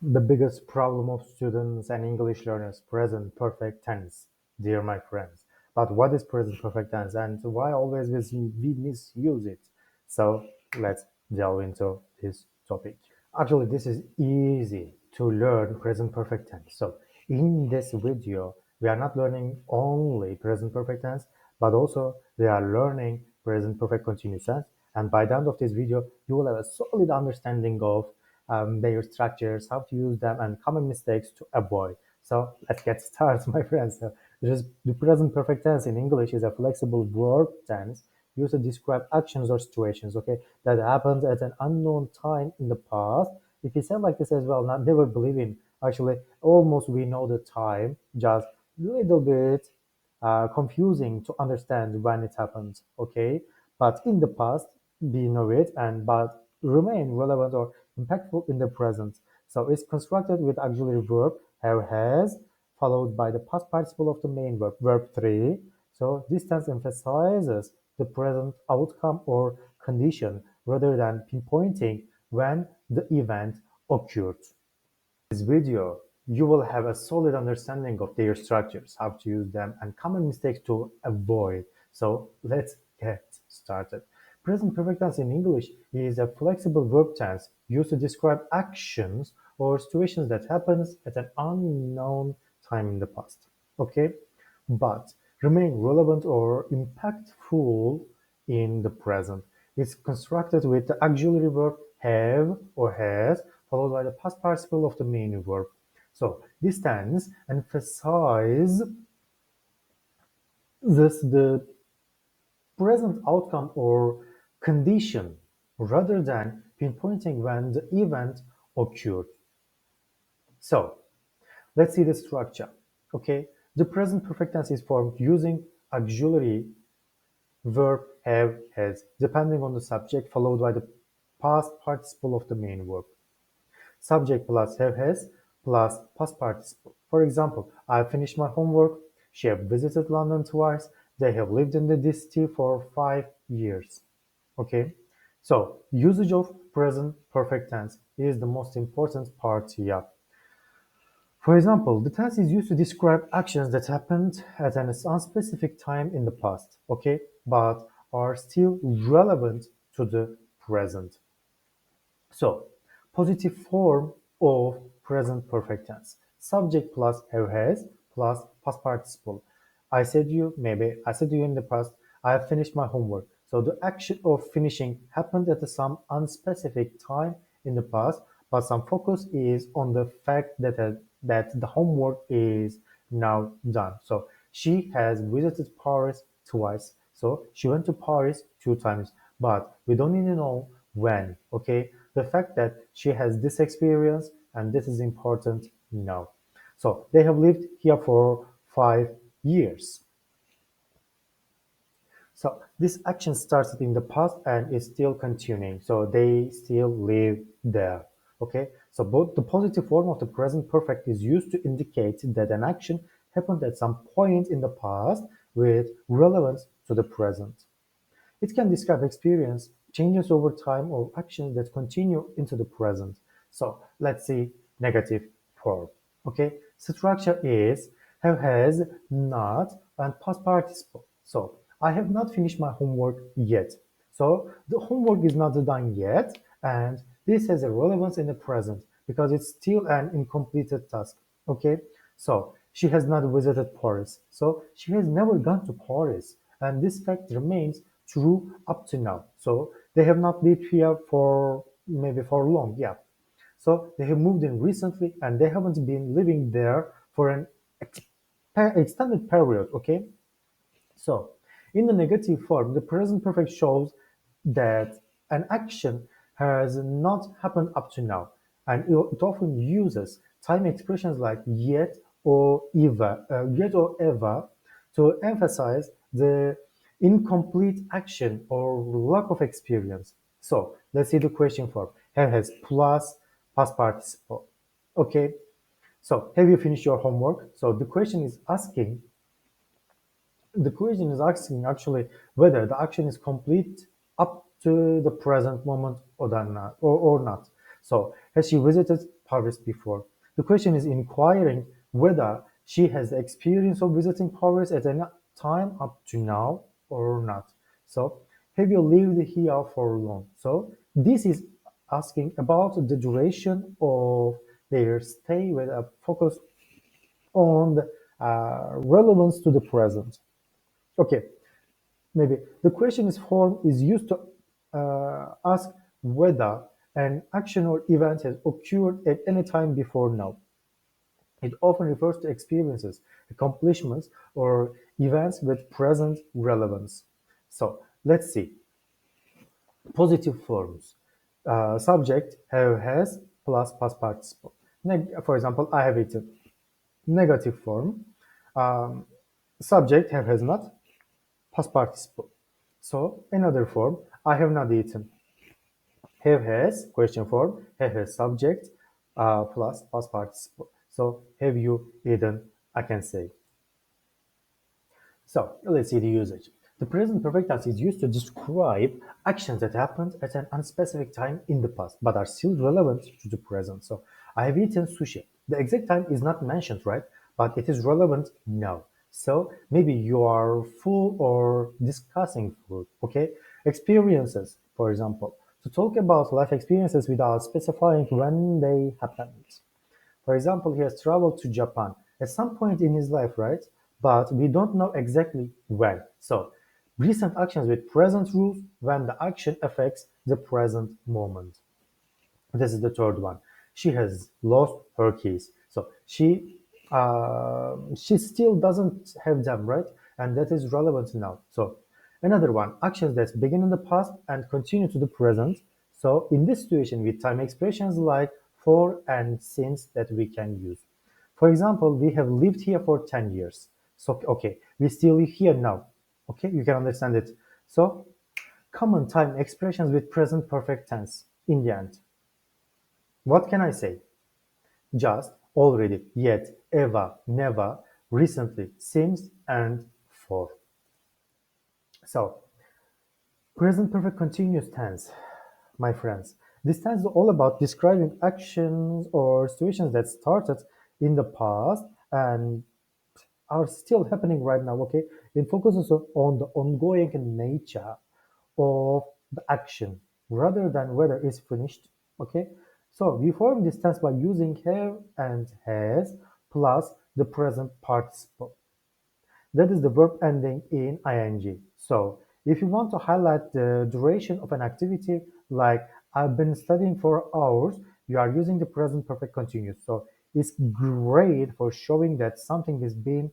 The biggest problem of students and English learners, present perfect tense, dear my friends. But what is present perfect tense and why always we misuse it? So let's delve into this topic. Actually, this is easy to learn present perfect tense. So in this video, we are not learning only present perfect tense, but also we are learning present perfect continuous tense. And by the end of this video, you will have a solid understanding of their structures, how to use them, and common mistakes to avoid. So let's get started, my friends. So, just the present perfect tense in English is a flexible verb tense used to describe actions or situations, okay, that happened at an unknown time in the past. If you say like this as well, not never believe in. Actually, almost we know the time, just a little bit confusing to understand when it happened, okay? But in the past, we know it, and but remain relevant or impactful in the present. So it's constructed with auxiliary verb have has followed by the past participle of the main verb, verb 3. So this tense emphasizes the present outcome or condition rather than pinpointing when the event occurred. In this video, you will have a solid understanding of their structures, how to use them, and common mistakes to avoid. So let's get started. Present perfect tense in English is a flexible verb tense used to describe actions or situations that happens at an unknown time in the past. Okay? But remain relevant or impactful in the present. It's constructed with the auxiliary verb have or has followed by the past participle of the main verb. So this tense emphasizes the present outcome or condition rather than pinpointing when the event occurred. So let's see the structure. Okay, the present perfect tense is formed using auxiliary verb have has depending on the subject followed by the past participle of the main verb. Subject plus have has plus past participle. For example, I finished my homework. She have visited London twice. They have lived in the city for 5 years. Okay, so usage of present perfect tense is the most important part here. For example, the tense is used to describe actions that happened at an unspecific time in the past, okay, but are still relevant to the present. So, positive form of present perfect tense. Subject plus have has plus past participle. I said to you in the past, I have finished my homework. So the action of finishing happened at some unspecific time in the past, but some focus is on the fact that the homework is now done. So she has visited Paris twice. So she went to Paris 2 times, but we don't need to know when, okay? The fact that she has this experience and this is important now. So they have lived here for 5 years. So this action started in the past and is still continuing. So they still live there. Okay. So both the positive form of the present perfect is used to indicate that an action happened at some point in the past with relevance to the present. It can describe experience, changes over time, or actions that continue into the present. So let's see negative form. Okay, structure is have has, not, and past participle. So I have not finished my homework yet. So the homework is not done yet, and this has a relevance in the present because it's still an incompleted task. Okay, so she has not visited Paris. So she has never gone to Paris, and this fact remains true up to now. So they have not lived here for maybe for long, yeah. So they have moved in recently and they haven't been living there for an extended period, okay? So in the negative form, the present perfect shows that an action has not happened up to now, and it often uses time expressions like yet or ever to emphasize the incomplete action or lack of experience. So let's see the question form. Have has plus past participle. Okay. So have you finished your homework? So the question is asking actually whether the action is complete up to the present moment or not. So has she visited Paris before. The question is inquiring whether she has the experience of visiting Paris at any time up to now or not. So, have you lived here for long? So, this is asking about the duration of their stay with a focus on the relevance to the present. Okay, maybe the question is form is used to ask whether an action or event has occurred at any time before now. It often refers to experiences, accomplishments, or events with present relevance. So let's see. Positive forms. Subject have has plus past participle. For example, I have eaten. Negative form. Um, Subject have has not past participle. So another form, I have not eaten. Have has question form, have has subject plus past participle. So have you eaten? I can say. So let's see the usage. The present perfect tense is used to describe actions that happened at an unspecific time in the past but are still relevant to the present. So I have eaten sushi. The exact time is not mentioned, right? But it is relevant now. So maybe you are full or discussing food, okay? Experiences, for example, to talk about life experiences without specifying when they happened. For example, he has traveled to Japan at some point in his life, right? But we don't know exactly when. So, recent actions with present rules when the action affects the present moment. This is the third one. She has lost her keys. So she still doesn't have them, right? And that is relevant now. So another one, actions that begin in the past and continue to the present. So in this situation, with time expressions like for and since that we can use. For example, we have lived here for 10 years. So okay, we still live here now. Okay, you can understand it. So common time expressions with present perfect tense in the end. What can I say? Just, already, yet, ever, never, recently, since, and for. So, present perfect continuous tense, my friends. This tense is all about describing actions or situations that started in the past and are still happening right now, okay? It focuses on the ongoing nature of the action rather than whether it's finished, okay? So we form this tense by using have and has plus the present participle. That is the verb ending in ing. So if you want to highlight the duration of an activity like I've been studying for hours, you are using the present perfect continuous. So it's great for showing that something has been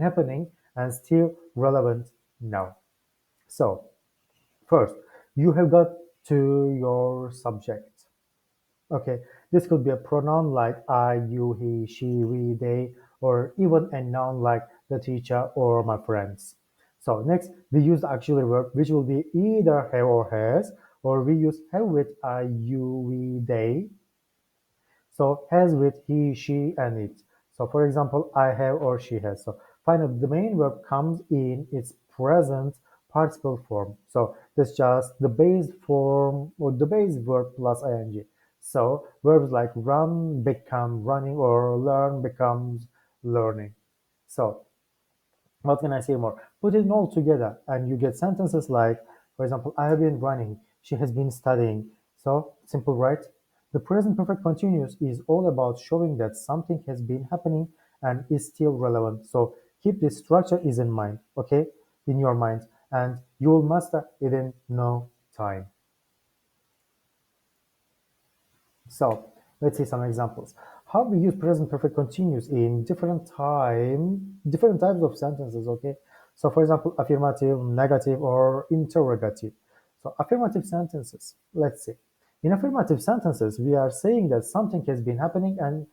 happening and still relevant now. So first, you have got to your subject. Okay, this could be a pronoun like I, you, he, she, we, they, or even a noun like the teacher or my friends. So next, we use the auxiliary verb, which will be either have or has, or we use have with I, you, we, they. So has with he, she, and it. So for example, I have or she has. So finally, the main verb comes in its present participle form. So that's just the base form or the base verb plus ing. So verbs like run become running or learn becomes learning. So what can I say more? Put it all together and you get sentences like, for example, I have been running, she has been studying. So simple, right? The present perfect continuous is all about showing that something has been happening and is still relevant. So keep this structure is in mind, okay? In your mind, and you will master it in no time. So let's see some examples. How we use present perfect continuous in different types of sentences, okay? So for example, affirmative, negative, or interrogative. So affirmative sentences, let's see. In affirmative sentences, we are saying that something has been happening and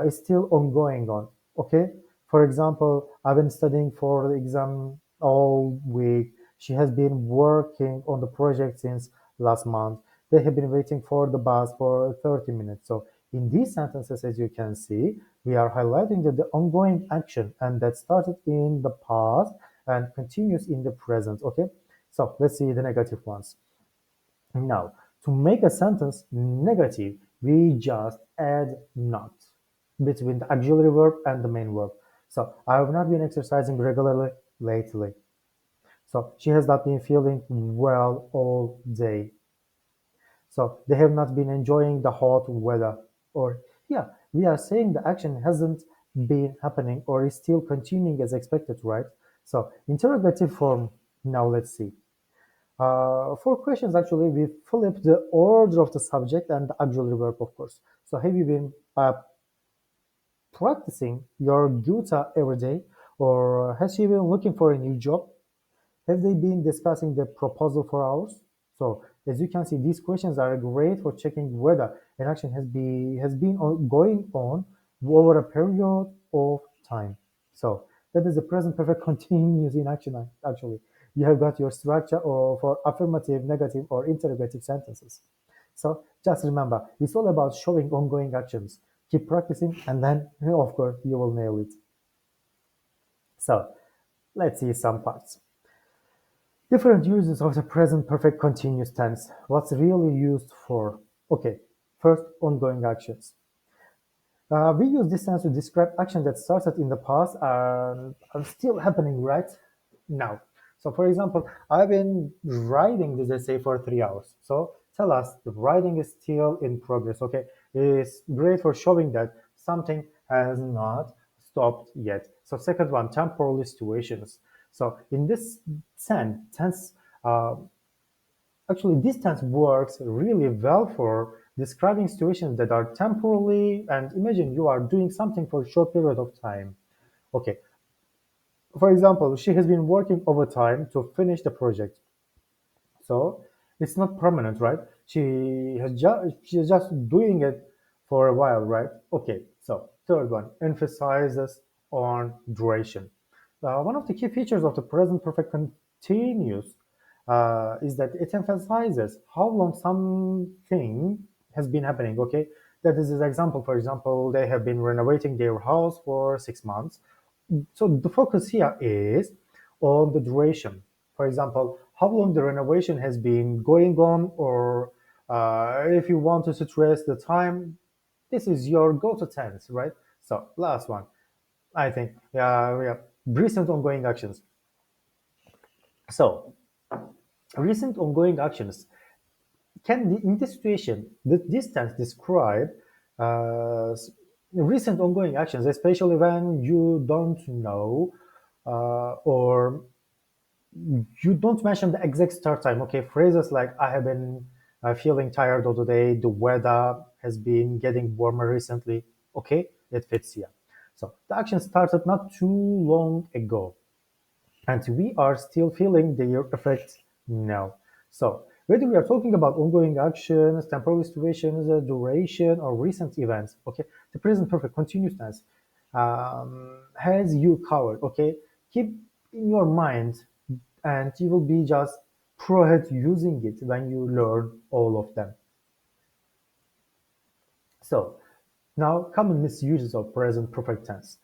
is still ongoing on, okay? For example, I've been studying for the exam all week. She has been working on the project since last month. They have been waiting for the bus for 30 minutes. So in these sentences, as you can see, we are highlighting that the ongoing action and that started in the past and continues in the present. Okay, so let's see the negative ones. Now, to make a sentence negative, we just add not between the auxiliary verb and the main verb. So I have not been exercising regularly lately. So she has not been feeling well all day. So they have not been enjoying the hot weather. Or yeah, we are saying the action hasn't been happening or is still continuing as expected, right? So interrogative form. Now let's see. For questions, actually, we flip the order of the subject and the auxiliary verb, of course. So have you been practicing your guitar every day, or has she been looking for a new job? Have they been discussing the proposal for hours? So as you can see, these questions are great for checking whether an action has been going on over a period of time. So that is the present perfect continuous in action. Actually, you have got your structure or for affirmative, negative, or interrogative sentences. So just remember, it's all about showing ongoing actions. Keep practicing, and then of course you will nail it. So let's see some parts. Different uses of the present perfect continuous tense. What's really used for? Okay, first, ongoing actions. We use this tense to describe action that started in the past and are still happening right now. So, for example, I've been writing this essay for 3 hours. So, tell us the writing is still in progress. Okay, it's great for showing that something has not stopped yet. So, second one, temporal situations. So, in this tense, uh, actually, this tense works really well for describing situations that are temporally, and imagine you are doing something for a short period of time. Okay, for example, she has been working overtime to finish the project. So it's not permanent, right? She's just doing it for a while, right? Okay. So third one emphasizes on duration. One of the key features of the present perfect continuous is that it emphasizes how long something has been happening. Okay, that is an example. For example, they have been renovating their house for 6 months. So the focus here is on the duration. For example, how long the renovation has been going on, or if you want to stress the time, this is your go-to tense, right? So last one, I think, yeah, recent ongoing actions. So recent ongoing actions can, in this situation, the distance describe uh, recent ongoing actions, especially when you don't know or you don't mention the exact start time. Okay, phrases like "I have been feeling tired all the day," "the weather has been getting warmer recently." Okay, it fits here. So the action started not too long ago, and we are still feeling the effects now. So whether we are talking about ongoing actions, temporary situations, duration, or recent events, okay, the present perfect continuous tense has you covered. Okay, keep in your mind, and you will be just pro at using it when you learn all of them. So now common misuses of present perfect tense.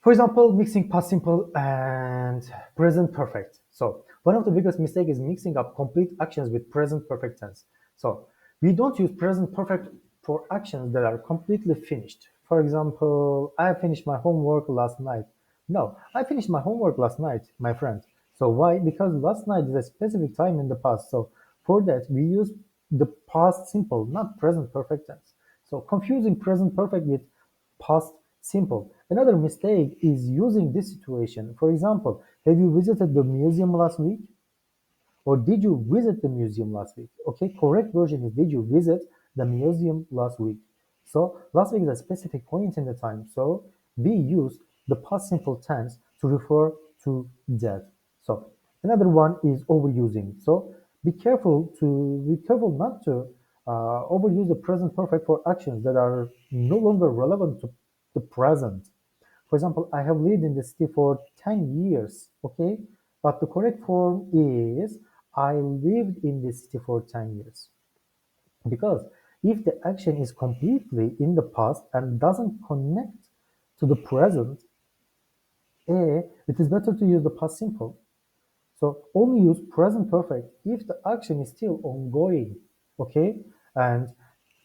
For example, mixing past simple and present perfect. So one of the biggest mistakes is mixing up complete actions with present perfect tense. So we don't use present perfect for actions that are completely finished. For example, I finished my homework last night. No, I finished my homework last night, my friend. So why? Because last night is a specific time in the past. So for that, we use the past simple, not present perfect tense. So confusing present perfect with past simple. Another mistake is using this situation. For example, have you visited the museum last week? Or did you visit the museum last week? Okay, correct version is did you visit the museum last week? So last week is a specific point in the time. So we use the past simple tense to refer to that. So another one is overusing. So be careful not to overuse the present perfect for actions that are no longer relevant to the present. For example, I have lived in the city for 10 years, okay? But the correct form is I lived in the city for 10 years. Because if the action is completely in the past and doesn't connect to the present, it is better to use the past simple. So only use present perfect if the action is still ongoing, okay? And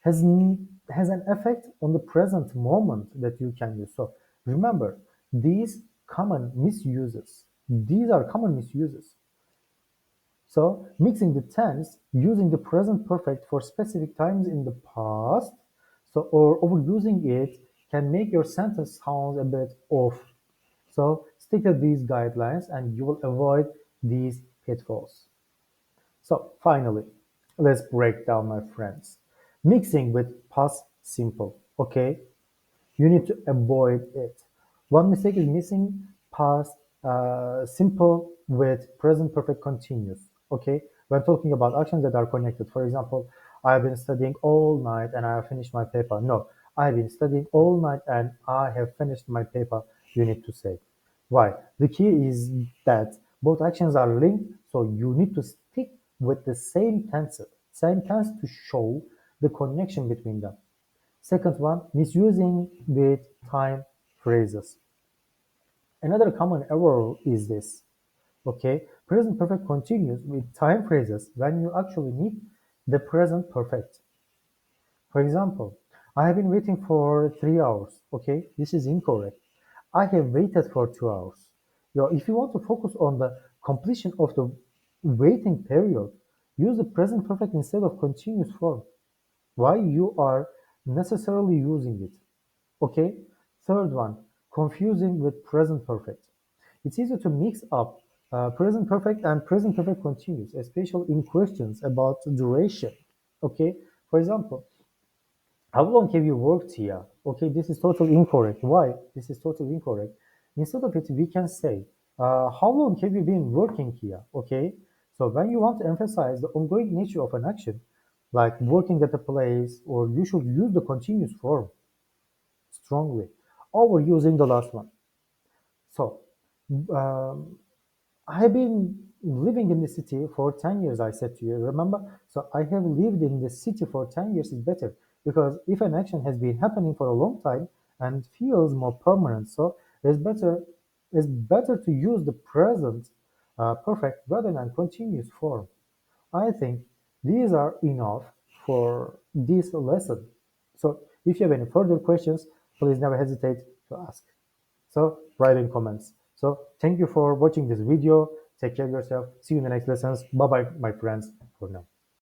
has an effect on the present moment that you can use. So remember, these common misuses. These are common misuses. So mixing the tense using the present perfect for specific times in the past, so or overusing it can make your sentence sound a bit off. So stick to these guidelines and you will avoid these pitfalls. So finally, let's break down, my friends. Mixing with past simple, okay? You need to avoid it. One mistake is missing past simple with present perfect continuous. Okay, when talking about actions that are connected. For example, I've been studying all night and I have finished my paper. No, I've been studying all night and I have finished my paper. You need to say. Why? The key is that both actions are linked, so you need to stick with the same tense to show the connection between them. Second one, misusing with time phrases. Another common error is this. Okay, present perfect continues with time phrases when you actually need the present perfect. For example, I have been waiting for 3 hours. Okay, this is incorrect. I have waited for 2 hours. If you want to focus on the completion of the waiting period, use the present perfect instead of continuous form. Why you are necessarily using it? Okay. Third one, confusing with present perfect. It's easy to mix up present perfect and present perfect continuous, especially in questions about duration. Okay. For example, how long have you worked here? Okay, this is totally incorrect. Why? This is totally incorrect. Instead of it, we can say, how long have you been working here? Okay, so when you want to emphasize the ongoing nature of an action, like working at a place, or you should use the continuous form strongly over using the last one. So, um, I've been living in the city for 10 years, I said to you, remember? So I have lived in the city for 10 years is better because if an action has been happening for a long time and feels more permanent, so it's better to use the present perfect rather than continuous form. I think these are enough for this lesson. So if you have any further questions, please never hesitate to ask. So write in comments. So thank you for watching this video. Take care of yourself. See you in the next lessons. Bye bye, my friends, for now.